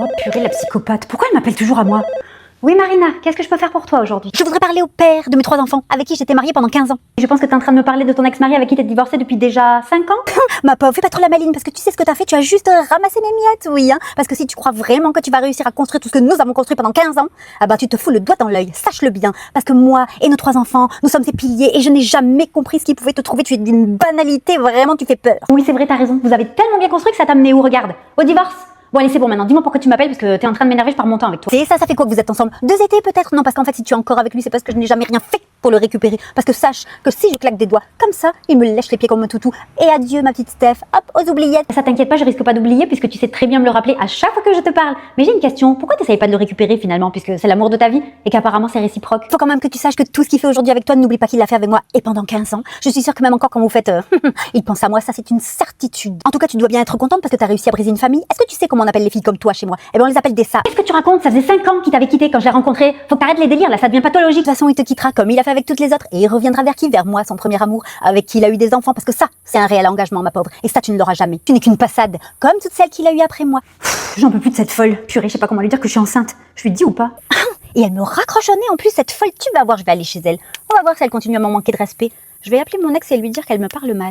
Oh purée, la psychopathe, pourquoi elle m'appelle toujours à moi? Oui Marina, qu'est-ce que je peux faire pour toi aujourd'hui? Je voudrais parler au père de mes 3 enfants, avec qui j'étais mariée pendant 15 ans. Je pense que t'es en train de me parler de ton ex-mari avec qui t'es divorcée depuis déjà 5 ans. Ma pauvre, fais pas trop la maline, parce que tu sais ce que t'as fait, tu as juste ramassé mes miettes, oui, hein. Parce que si tu crois vraiment que tu vas réussir à construire tout ce que nous avons construit pendant 15 ans, ah bah tu te fous le doigt dans l'œil, sache-le bien. Parce que moi et nos 3 enfants, nous sommes ces piliers, et je n'ai jamais compris ce qui pouvait te trouver, tu es d'une banalité, vraiment tu fais peur. Oui c'est vrai, t'as raison, vous avez tellement bien construit que ça t'a amené où, regarde? Au divorce. Bon allez c'est bon maintenant, dis-moi pourquoi tu m'appelles parce que t'es en train de m'énerver, je pars mon temps avec toi. C'est ça, ça fait quoi que vous êtes ensemble? 2 étés peut-être? Non, parce qu'en fait si tu es encore avec lui, c'est parce que je n'ai jamais rien fait pour le récupérer. Parce que sache que si je claque des doigts comme ça, il me lèche les pieds comme un toutou. Et adieu ma petite Steph, hop, aux oubliettes. Ça t'inquiète pas, je risque pas d'oublier puisque tu sais très bien me le rappeler à chaque fois que je te parle. Mais j'ai une question, pourquoi t'essayes pas de le récupérer finalement puisque c'est l'amour de ta vie et qu'apparemment c'est réciproque? Faut quand même que tu saches que tout ce qu'il fait aujourd'hui avec toi, n'oublie pas qu'il l'a fait avec moi et pendant 15 ans. Je suis sûre que même encore quand vous faites il pense à moi, ça c'est une certitude. En tout cas, tu dois bien être contente parce que t'as réussi à briser une famille. Est-ce que tu sais comment on appelle les filles comme toi chez moi? Eh ben on les appelle des ça. Qu'est-ce que tu racontes? Ça faisait 5 ans qu'il t'avait quitté quand je l'ai rencontré. Faut que t'arrêtes les délires là, ça devient pathologique. De toute façon, il te quittera comme il a fait avec toutes les autres et il reviendra vers qui? Vers moi, son premier amour, avec qui il a eu des enfants, parce que ça, c'est un réel engagement, ma pauvre. Et ça, tu ne l'auras jamais. Tu n'es qu'une passade, comme toutes celles qu'il a eues après moi. J'en peux plus de cette folle. Purée, je sais pas comment lui dire que je suis enceinte. Je lui dis ou pas? Et elle me raccroche au nez en plus, cette folle, tu vas voir, je vais aller chez elle. On va voir si elle continue à m'en manquer de respect. Je vais appeler mon ex et lui dire qu'elle me parle mal.